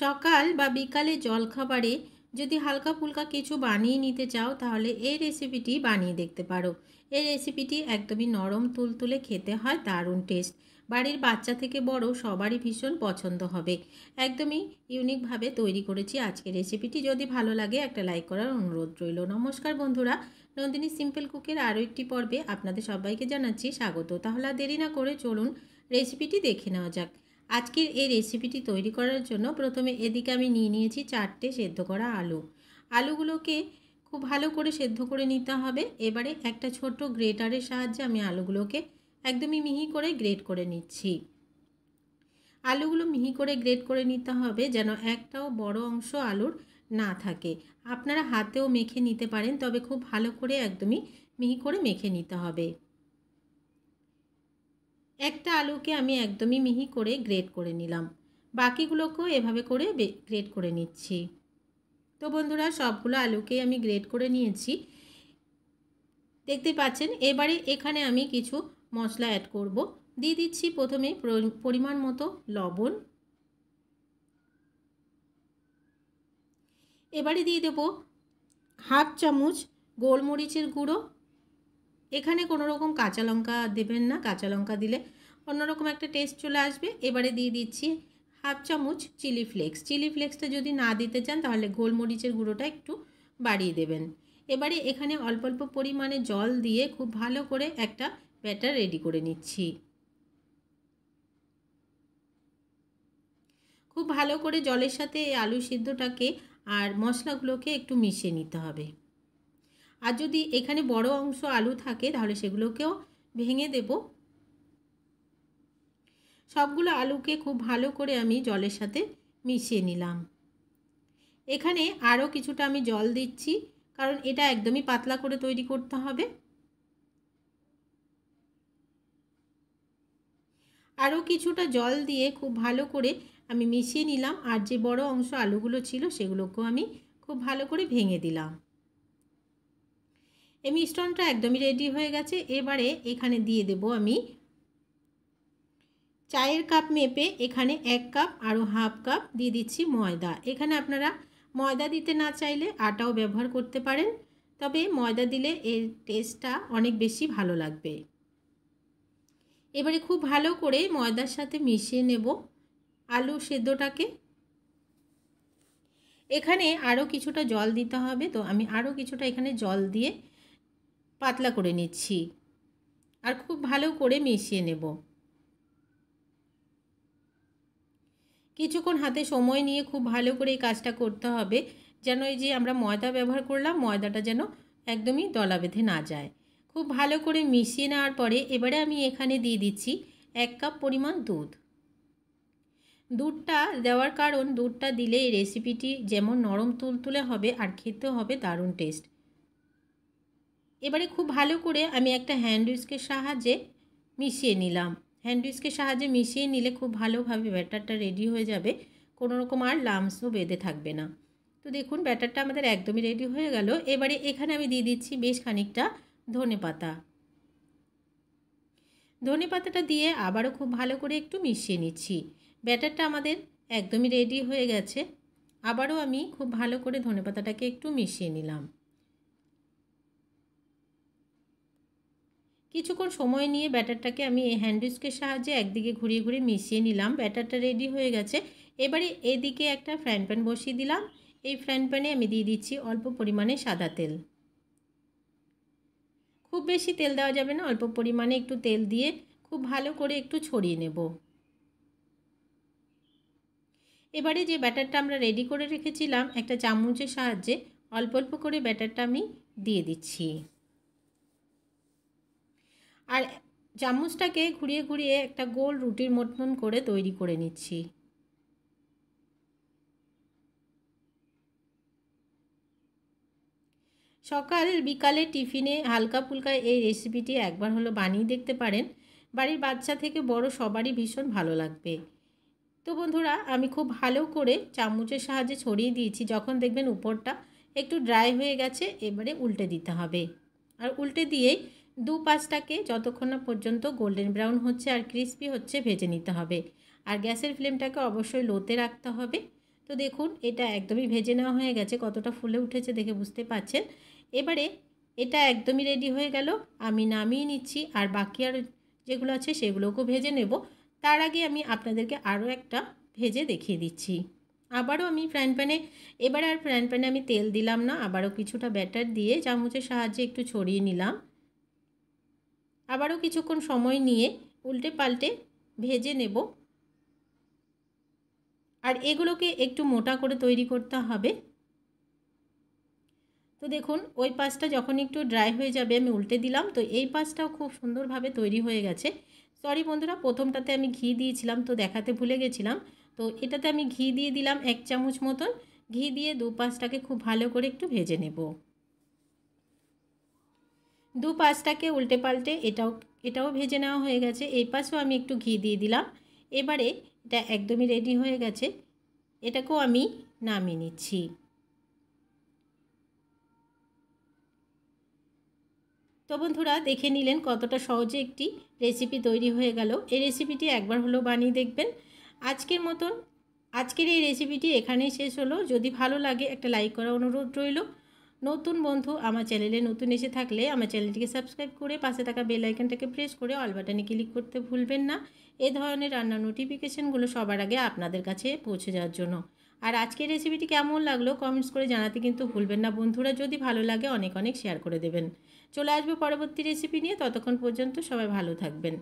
সকাল বা বিকালে জলখাবারে যদি হালকা ফুলকা কিছু বানিয়ে নিতে চাও তাহলে এই রেসিপিটি বানিয়ে দেখতে পারো। এই রেসিপিটি একদমই নরম তুলতুলে, খেতে হয় দারুণ টেস্ট। বাড়ির বাচ্চা থেকে বড় সবারই ভীষণ পছন্দ হবে। একদমই ইউনিকভাবে তৈরি করেছি আজকের রেসিপিটি। যদি ভালো লাগে একটা লাইক করার অনুরোধ রইল। নমস্কার বন্ধুরা, নন্দিনী সিম্পল কুকের আরও একটি পর্বে আপনাদের সবাইকে জানাচ্ছি স্বাগত। তাহলে আর দেরি না করে চলুন রেসিপিটি দেখে নেওয়া যাক। আজকের এই রেসিপিটি তৈরি করার জন্য প্রথমে এদিকে আমি নিয়ে নিয়েছি 4টে সেদ্ধ করা আলু। আলুগুলোকে খুব ভালো করে সেদ্ধ করে নিতে হবে। এবারে একটা ছোট গ্রেটারের সাহায্যে আমি আলুগুলোকে একদমই মিহি করে গ্রেট করে নিচ্ছি। আলুগুলো মিহি করে গ্রেট করে নিতে হবে যেন একটাও বড় অংশ আলুর না থাকে। আপনারা হাতেও মেখে নিতে পারেন, তবে খুব ভালো করে একদমই মিহি করে মেখে নিতে হবে। একটা আলুকে আমি একদমই মিহি করে গ্রেট করে নিলাম, বাকিগুলোকেও এভাবে করে গ্রেট করে নিচ্ছি। তো বন্ধুরা, সবগুলো আলুকেই আমি গ্রেট করে নিয়েছি, দেখতে পাচ্ছেন। এবারে এখানে আমি কিছু মশলা অ্যাড করব। দিয়ে দিচ্ছি প্রথমে পরিমাণ মতো লবণ। এবারে দিয়ে দেব হাফ চামচ গোলমরিচের গুঁড়ো। এখানে কোনো রকম কাঁচা লঙ্কা দেবেন না, কাঁচা লঙ্কা দিলে অন্যরকম একটা টেস্ট চলে আসবে। এবারে দিয়ে দিচ্ছি হাফ চামচ চিলি ফ্লেক্স। চিলি ফ্লেক্সটা যদি না দিতে চান তাহলে গোলমরিচের গুঁড়োটা একটু বাড়িয়ে দেবেন। এবারে এখানে অল্প অল্প পরিমাণে জল দিয়ে খুব ভালো করে একটা ব্যাটার রেডি করে নিচ্ছি। খুব ভালো করে জলের সাথে এই আলু সিদ্ধটাকে আর মশলাগুলোকে একটু মিশিয়ে নিতে হবে। আর যদি এখানে বড় অংশ আলু থাকে তাহলে সেগুলোকেও ভেঙে দেব। সবগুলো আলুকে খুব ভালো করে আমি জলের সাথে মিশিয়ে নিলাম। এখানে আরও কিছুটা আমি জল দিচ্ছি, কারণ এটা একদমই পাতলা করে তৈরি করতে হবে। আরও কিছুটা জল দিয়ে খুব ভালো করে আমি মিশিয়ে নিলাম। আর যে বড় অংশ আলুগুলো ছিল সেগুলোকেও আমি খুব ভালো করে ভেঙে দিলাম। এই মিশ্রণটা একদমই রেডি হয়ে গেছে। এবারে এখানে দিয়ে দেব আমি চায়ের কাপ মেপে এখানে 1 কাপ আরও হাফ কাপ দিয়ে দিচ্ছি ময়দা। এখানে আপনারা ময়দা দিতে না চাইলে আটাও ব্যবহার করতে পারেন, তবে ময়দা দিলে এর টেস্টটা অনেক বেশি ভালো লাগবে। এবারে খুব ভালো করে ময়দার সাথে মিশিয়ে নেব আলু সেদ্ধটাকে। এখানে আরও কিছুটা জল দিতে হবে, তো আমি আরও কিছুটা এখানে জল দিয়ে পাতলা করে নিচ্ছি আর খুব ভালো করে মিশিয়ে নেব। কিছুক্ষণ হাতে সময় নিয়ে খুব ভালো করে এই কাজটা করতে হবে, যেন এই যে আমরা ময়দা ব্যবহার করলাম ময়দাটা যেন একদমই দলা বেঁধে না যায়। খুব ভালো করে মিশিয়ে নেওয়ার পরে এবারে আমি এখানে দিয়ে দিচ্ছি 1 কাপ পরিমাণ দুধ। দুধটা দেওয়ার কারণ, দুধটা দিলে এই রেসিপিটি যেমন নরম তুলতুলে হবে আর খেতেও হবে দারুণ টেস্ট। এবারে খুব ভালো করে আমি একটা হ্যান্ড উইস্কের সাহায্যে মিশিয়ে নিলাম। হ্যান্ড উইস্কের সাহায্যে মিশিয়ে নিলে খুব ভালোভাবে ব্যাটারটা রেডি হয়ে যাবে, কোনো রকম আর লাম্পসও বেঁধে থাকবে না। তো দেখুন ব্যাটারটা আমাদের একদমই রেডি হয়ে গেল। এবারে এখানে আমি দিয়ে দিচ্ছি বেশ খানিকটা ধনেপাতা। ধনেপাতাটা দিয়ে আবারও খুব ভালো করে একটু মিশিয়ে নিচ্ছি। ব্যাটারটা আমাদের একদমই রেডি হয়ে গেছে। আবারও আমি খুব ভালো করে ধনেপাতাটাকে একটু মিশিয়ে নিলাম। কিছুক্ষণ সময় নিয়ে ব্যাটারটাকে আমি এই হ্যান্ড উইস্কের সাহায্যে একদিকে ঘুরিয়ে ঘুরিয়ে মিশিয়ে নিলাম। ব্যাটারটা রেডি হয়ে গেছে। এবারে এদিকে একটা ফ্রাইং প্যান বসিয়ে দিলাম। এই ফ্রাইং প্যানে আমি দিয়ে দিচ্ছি অল্প পরিমাণে সাদা তেল। খুব বেশি তেল দেওয়া যাবে না, অল্প পরিমাণে একটু তেল দিয়ে খুব ভালো করে একটু ছড়িয়ে নেব। এবারে যে ব্যাটারটা আমরা রেডি করে রেখেছিলাম একটা চামচের সাহায্যে অল্প অল্প করে ব্যাটারটা আমি দিয়ে দিচ্ছি। আর চামচটাকে ঘুরিয়ে ঘুরিয়ে একটা গোল রুটির মতন করে তৈরি করে নিচ্ছি। সকাল বিকালে টিফিনে হালকা ফুলকা এই রেসিপিটি একবার হলো বানিয়ে দেখতে পারেন। বাড়ির বাচ্চা থেকে বড় সবারই ভীষণ ভালো লাগবে। তো বন্ধুরা, আমি খুব ভালো করে চামচের সাহায্যে ছড়িয়ে দিয়েছি। যখন দেখবেন উপরটা একটু ড্রাই হয়ে গেছে এবারে উল্টে দিতে হবে। আর উল্টে দিয়েই দুপাশটাকে যতক্ষণ না পর্যন্ত গোল্ডেন ব্রাউন হচ্ছে আর ক্রিস্পি হচ্ছে ভেজে নিতে হবে। আর গ্যাসের ফ্লেমটাকে অবশ্যই লোতে রাখতে হবে। তো দেখুন এটা একদমই ভেজে নেওয়া হয়ে গেছে, কতটা ফুলে উঠেছে দেখে বুঝতে পারছেন। এবারে এটা একদমই রেডি হয়ে গেল, আমি নামিয়ে নিচ্ছি। আর বাকি আর যেগুলো আছে সেগুলোকেও ভেজে নেব। তার আগে আমি আপনাদেরকে আরও একটা ভেজে দেখিয়ে দিচ্ছি। আবারও আমি ফ্রাইং প্যানে, এবারে আর ফ্রাইং প্যানে আমি তেল দিলাম না, আবারও কিছুটা ব্যাটার দিয়ে চামচের সাহায্যে একটু ছড়িয়ে নিলাম। আবারও কিছুক্ষণ সময় নিয়ে উল্টে পাল্টে ভেজে নেব। আর এগুলোকে একটু মোটা করে তৈরি করতে হবে। তো দেখুন ওই পাশটা যখন একটু ড্রাই হয়ে যাবে আমি উল্টে দিলাম, তো এই পাশটাও খুব সুন্দরভাবে তৈরি হয়ে গেছে। সরি বন্ধুরা, প্রথমটাতে আমি ঘি দিয়েছিলাম তো দেখাতে ভুলে গেছিলাম। তো এটাতে আমি ঘি দিয়ে দিলাম 1 চামচ মতন। ঘি দিয়ে দুপাশটাকে খুব ভালো করে একটু ভেজে নেব। দুপাশটাকে উল্টে পাল্টে এটাও ভেজে নেওয়া হয়ে গেছে। এই পাশেও আমি একটু ঘি দিয়ে দিলাম। এবারে এটা একদমই রেডি হয়ে গেছে, এটাকেও আমি নামিয়ে নিচ্ছি। তো বন্ধুরা দেখে নিলেন কতটা সহজে একটি রেসিপি তৈরি হয়ে গেল। এই রেসিপিটি একবার হলেও বানিয়ে দেখবেন। আজকের এই রেসিপিটি এখানেই শেষ হলো। যদি ভালো লাগে একটা লাইক করার অনুরোধ রইল। নতুন বন্ধু আমার চ্যানেলে নতুন এসে থাকলে আমার চ্যানেলটিকে সাবস্ক্রাইব করে পাশে থাকা বেল আইকনটাকে প্রেস করে অল বাটনে ক্লিক করতে ভুলবেন না, এই ধরনের রান্নার নোটিফিকেশানগুলো সবার আগে আপনাদের কাছে পৌঁছে যাওয়ার জন্য। আর আজকের রেসিপিটি কেমন লাগলো কমেন্টস করে জানাতে কিন্তু ভুলবেন না বন্ধুরা। যদি ভালো লাগে অনেক অনেক শেয়ার করে দেবেন। চলে আসবো পরবর্তী রেসিপি নিয়ে, ততক্ষণ পর্যন্ত সবাই ভালো থাকবেন।